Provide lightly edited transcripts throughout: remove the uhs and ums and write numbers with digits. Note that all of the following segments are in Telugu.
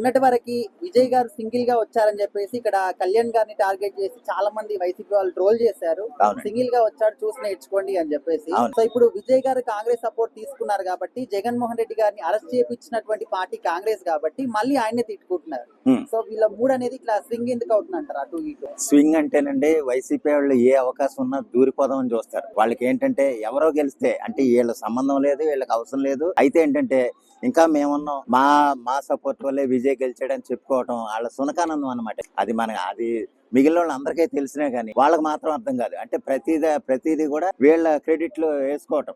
మొన్నటి వరకు విజయ్ గారు సింగిల్ గా వచ్చారని చెప్పేసి ఇక్కడ కళ్యాణ్ గారిని టార్గెట్ చేసి చాలా మంది వైసీపీ వాళ్ళు ట్రోల్ చేశారు. సింగిల్ గా వచ్చాడు చూసి నేర్చుకోండి అని చెప్పేసి. సో ఇప్పుడు విజయ్ గారు కాంగ్రెస్ సపోర్ట్ తీసుకున్నారు కాబట్టి జగన్మోహన్ రెడ్డి గారిని అరెస్ట్ చేయించినటువంటి పార్టీ కాంగ్రెస్ కాబట్టి మళ్ళీ ఆయన్ని తిట్టుకుంటున్నారు. సో వీళ్ళ మూడు అనేది ఇట్లా స్వింగ్ ఎందుకు అవుతుందంటారు అటు ఇటు? స్వింగ్ అంటేనండి వైసీపీ వాళ్ళు ఏ అవకాశం ఉన్నా దూరిపోదామని చూస్తారు. వాళ్ళకి ఏంటంటే ఎవరో గెలిస్తే అంటే వీళ్ళ సంబంధం లేదు, వీళ్ళకి అవసరం లేదు. అయితే ఏంటంటే ఇంకా మేమున్నాం, మా సపోర్ట్ వల్లే విజయ్ గెలిచాడని చెప్పుకోవటం వాళ్ళ సునకానందం అనమాట. అది మిగిలిన వాళ్ళు అందరికీ తెలిసినా కానీ వాళ్ళకి మాత్రం అర్థం కాదు. అంటే ప్రతిదీ కూడా వీళ్ళ క్రెడిట్ లో వేసుకోవటం,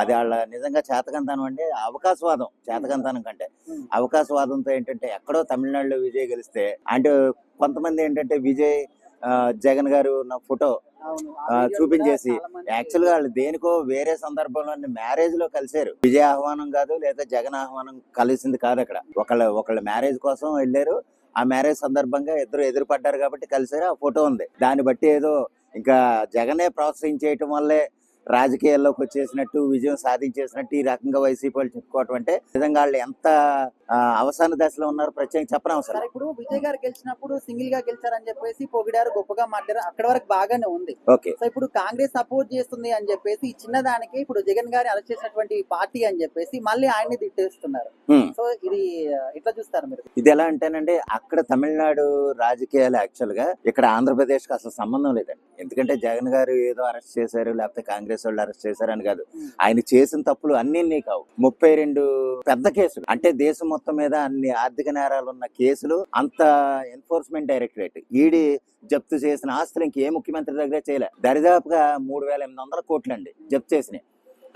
అది వాళ్ళ నిజంగా చేతకంతనం. అంటే అవకాశవాదం, చేతకంతనం కంటే అవకాశవాదంతో ఏంటంటే ఎక్కడో తమిళనాడులో విజయ్ గెలిస్తే అంటే కొంతమంది ఏంటంటే విజయ్ జగన్ గారు నా ఫోటో చూపించేసి యాక్చువల్ గా వాళ్ళు దేనికో వేరే సందర్భంలో మ్యారేజ్ లో కలిసారు. విజయ్ ఆహ్వానం కాదు లేదా జగన్ ఆహ్వానం కలిసింది కాదు. అక్కడ ఒకళ్ళ మ్యారేజ్ కోసం వెళ్ళారు. ఆ మ్యారేజ్ సందర్భంగా ఇద్దరు ఎదురుపడ్డారు కాబట్టి కలిసారు. ఆ ఫోటో ఉంది. దాన్ని బట్టి ఏదో ఇంకా జగనే ప్రోత్సహించేయటం వల్లే రాజకీయాల్లోకి వచ్చేసినట్టు, విజయం సాధించేసినట్టు ఈ రకంగా వైసీపీ వాళ్ళు చెప్పుకోవటం అంటే నిజంగా వాళ్ళు ఎంత అవసాన దశలో ఉన్నారు ప్రత్యేకంగా చెప్పనవసరం. ఇప్పుడు విజయ్ గారు గెలిచినప్పుడు సింగిల్ గా గెలిచారని చెప్పేసి పొగిడారు, గొప్పగా మాట్లాడారు, అక్కడ వరకు బాగానే ఉంది. ఓకే. సో ఇప్పుడు కాంగ్రెస్ సపోర్ట్ చేస్తుంది అని చెప్పేసి ఈ చిన్నదానికి ఇప్పుడు జగన్ గారి అరెస్ట్ చేసినటువంటి పార్టీ అని చెప్పేసి మళ్ళీ ఆయన్ని తిట్టేస్తున్నారు. సో ఇది ఎట్లా చూస్తారు మీరు? ఇది ఎలా అంటేనండి, అక్కడ తమిళనాడు రాజకీయాలు యాక్చువల్ గా ఇక్కడ ఆంధ్రప్రదేశ్ కి అసలు సంబంధం లేదండి. ఎందుకంటే జగన్ గారు ఏదో అరెస్ట్ చేశారు లేకపోతే కాంగ్రెస్ వాళ్ళు అరెస్ట్ చేశారు అని కాదు. ఆయన చేసిన తప్పులు అన్ని కావు. 32 పెద్ద కేసులు, అంటే దేశం మొత్తం మీద అన్ని ఆర్థిక నేరాలు ఉన్న కేసులు, అంత ఎన్ఫోర్స్మెంట్ డైరెక్టరేట్ ఈడీ జప్తు చేసిన ఆస్తులు ఇంకే ముఖ్యమంత్రి దగ్గర చేయలే. దరిదాపుగా 3800 కోట్లండి జప్తు చేసినాయి.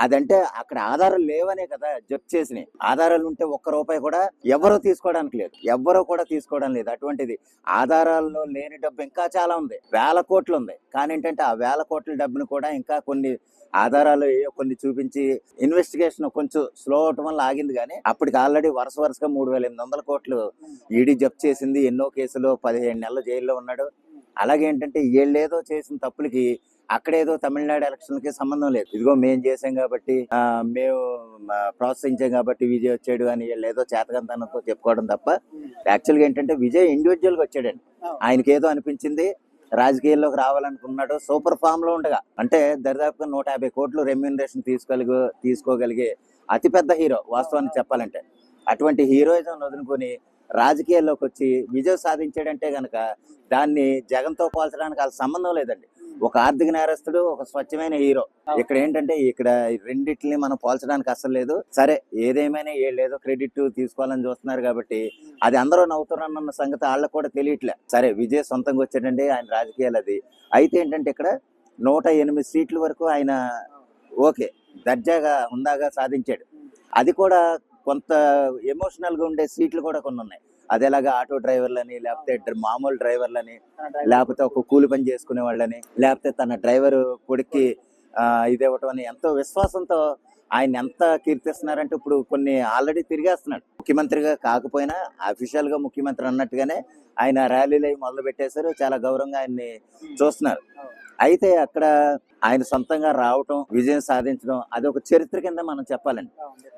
అదంటే అక్కడ ఆధారాలు లేవనే కదా జప్తు చేసినాయి. ఆధారాలు ఉంటే ఒక్క రూపాయి కూడా ఎవరూ తీసుకోవడానికి లేదు, ఎవ్వరూ కూడా తీసుకోవడం లేదు. అటువంటిది ఆధారాల్లో లేని డబ్బు ఇంకా చాలా ఉంది, వేల కోట్లు ఉంది. కానీ ఏంటంటే ఆ వేల కోట్ల డబ్బును కూడా ఇంకా కొన్ని ఆధారాలు కొన్ని చూపించి ఇన్వెస్టిగేషన్ కొంచెం స్లో అవటం వల్ల ఆగింది. కానీ అప్పటికి ఆల్రెడీ వరుసగా 3800 కోట్లు ఈడీ జప్తు చేసింది. ఎన్నో కేసులు 15 నెలలు జైల్లో ఉన్నాడు. అలాగే ఏంటంటే వీళ్ళేదో చేసిన తప్పులకి అక్కడేదో తమిళనాడు ఎలక్షన్లకి సంబంధం లేదు. ఇదిగో మేము చేసాం కాబట్టి, మేము ప్రోత్సహించాం కాబట్టి విజయ్ వచ్చాడు అని వీళ్ళు ఏదో చేతకంతనంతో చెప్పుకోవడం తప్ప యాక్చువల్గా ఏంటంటే విజయ్ ఇండివిజువల్ గా వచ్చాడండి. ఆయనకి ఏదో అనిపించింది, రాజకీయాల్లోకి రావాలనుకున్నాడు. సూపర్ ఫామ్ లో ఉండగా, అంటే దరిదాపుగా 150 కోట్లు రెమ్యూనరేషన్ తీసుకోగలిగే అతిపెద్ద హీరో వాస్తవానికి చెప్పాలంటే. అటువంటి హీరోయిజం వదులుకొని రాజకీయాల్లోకి వచ్చి విజయం సాధించాడంటే గనక దాన్ని జగన్ తో పోల్చడానికి వాళ్ళ సంబంధం లేదండి. ఒక ఆర్థిక నేరస్తుడు, ఒక స్వచ్ఛమైన హీరో. ఇక్కడ ఏంటంటే ఇక్కడ రెండిట్లని మనం పోల్చడానికి అసలు లేదు. సరే ఏదేమైనా వీళ్ళు ఏదో క్రెడిట్ తీసుకోవాలని చూస్తున్నారు కాబట్టి అది అందరూ నవ్వుతున్నారన్న సంగతి వాళ్ళకు కూడా తెలియట్లే. సరే విజయ్ సొంతంగా వచ్చాడండి, ఆయన రాజకీయాలు అది. అయితే ఏంటంటే ఇక్కడ 108 సీట్ల వరకు ఆయన ఓకే దర్జాగా హుందాగా సాధించాడు. అది కూడా కొంత ఎమోషనల్ గా ఉండే సీట్లు కూడా కొన్ని ఉన్నాయి. అదేలాగా ఆటో డ్రైవర్లని, లేకపోతే మామూలు డ్రైవర్లని, లేకపోతే ఒక కూలి పని చేసుకునే వాళ్ళని, లేకపోతే తన డ్రైవర్ కొడుక్కి ఇదేవటం అని ఎంతో విశ్వాసంతో ఆయన ఎంత కీర్తిస్తున్నారంటే ఇప్పుడు కొన్ని ఆల్రెడీ తిరిగేస్తున్నాడు. ముఖ్యమంత్రిగా కాకపోయినా అఫీషియల్ గా ముఖ్యమంత్రి అన్నట్టుగానే ఆయన ర్యాలీలు అవి మొదలు పెట్టేశారు. చాలా గౌరవంగా ఆయన్ని చూస్తున్నారు. అయితే అక్కడ ఆయన సొంతంగా రావటం, విజయం సాధించడం అది ఒక చరిత్ర కింద మనం చెప్పాలండి.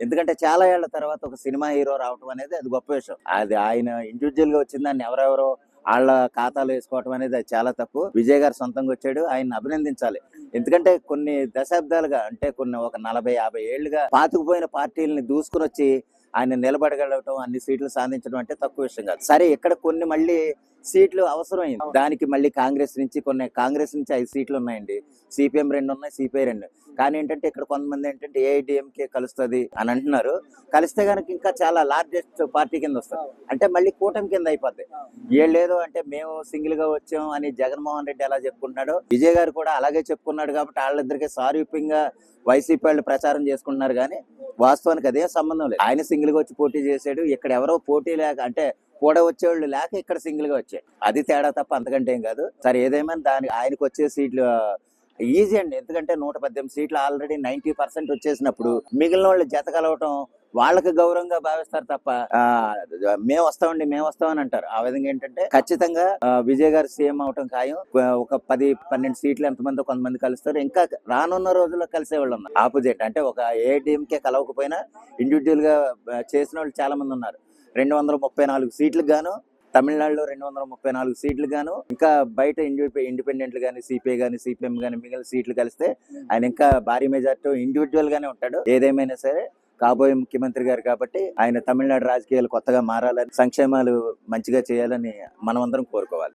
ఎందుకంటే చాలా ఏళ్ల తర్వాత ఒక సినిమా హీరో రావటం అనేది అది గొప్ప విషయం. అది ఆయన ఇండివిజువల్ గా వచ్చిందాన్ని ఎవరెవరో వాళ్ళ ఖాతాలో వేసుకోవటం అనేది అది చాలా తప్పు. విజయ్ గారు సొంతంగా వచ్చాడు, ఆయన్ని అభినందించాలి. ఎందుకంటే కొన్ని దశాబ్దాలుగా, అంటే ఒక 40-50 ఏళ్లుగా పాతుకుపోయిన పార్టీలని దూసుకుని వచ్చి ఆయన నిలబడగలగటం, అన్ని సీట్లు సాధించడం అంటే తక్కువ విషయం కాదు. సరే ఇక్కడ కొన్ని మళ్ళీ సీట్లు అవసరమైంది. దానికి మళ్ళీ కాంగ్రెస్ నుంచి 5 సీట్లు ఉన్నాయండి. సిపిఎం 2 ఉన్నాయి, సిపిఐ 2. కానీ ఏంటంటే ఇక్కడ కొంతమంది ఏంటంటే ఏఐడిఎంకే కలుస్తుంది అని అంటున్నారు. కలిస్తే కనుక ఇంకా చాలా లార్జెస్ట్ పార్టీ కింద వస్తారు. అంటే మళ్ళీ కూటమి కింద అయిపోద్ది. వీళ్ళేదో అంటే మేము సింగిల్ గా వచ్చాం అని జగన్మోహన్ రెడ్డి ఎలా చెప్పుకుంటున్నాడో విజయ్ గారు కూడా అలాగే చెప్పుకున్నాడు. కాబట్టి వాళ్ళిద్దరికీ సారూప్యంగా వైసీపీ వాళ్ళు ప్రచారం చేసుకుంటున్నారు. కానీ వాస్తవానికి అదే సంబంధం లేదు. ఆయన సింగిల్ గా వచ్చి పోటీ చేశాడు. ఇక్కడ ఎవరో పోటీ లేక, అంటే కూడా వచ్చేవాళ్ళు లేక ఇక్కడ సింగిల్ గా వచ్చాయి. అది తేడా తప్ప అంతకంటే ఏం కాదు. సరే ఏదేమైనా దానికి ఆయనకు వచ్చే సీట్లు ఈజీ అండి. ఎందుకంటే 118 సీట్లు ఆల్రెడీ 90% వచ్చేసినప్పుడు మిగిలిన వాళ్ళు జత కలవటం వాళ్ళకి గౌరవంగా భావిస్తారు తప్ప మేము వస్తామని అంటారు. ఆ విధంగా ఏంటంటే ఖచ్చితంగా విజయ్ గారు సీఎం అవటం ఖాయం. ఒక 10-12 సీట్లు ఎంతమంది కొంతమంది కలుస్తారు. ఇంకా రానున్న రోజుల్లో కలిసే వాళ్ళు ఉన్నారు. ఆపోజిట్ అంటే ఒక ఏఐడిఎంకే కలవకపోయినా ఇండివిజువల్ గా చేసిన వాళ్ళు చాలా మంది ఉన్నారు. 234 సీట్లకు గాను, తమిళనాడులో 234 సీట్లు గాను, ఇంకా బయట ఇండిపెండెంట్లు గానీ, సిపిఐ గానీ, సిపిఎం గానీ మిగిలిన సీట్లు కలిస్తే ఆయన ఇంకా భారీ మెజార్టీ ఇండివిజువల్ గానే ఉంటాడు. ఏదేమైనా సరే కాబోయే ముఖ్యమంత్రి గారు కాబట్టి ఆయన తమిళనాడు రాజకీయాలు కొత్తగా మారాలని, సంక్షేమాలు మంచిగా చేయాలని మనమందరం కోరుకోవాలి.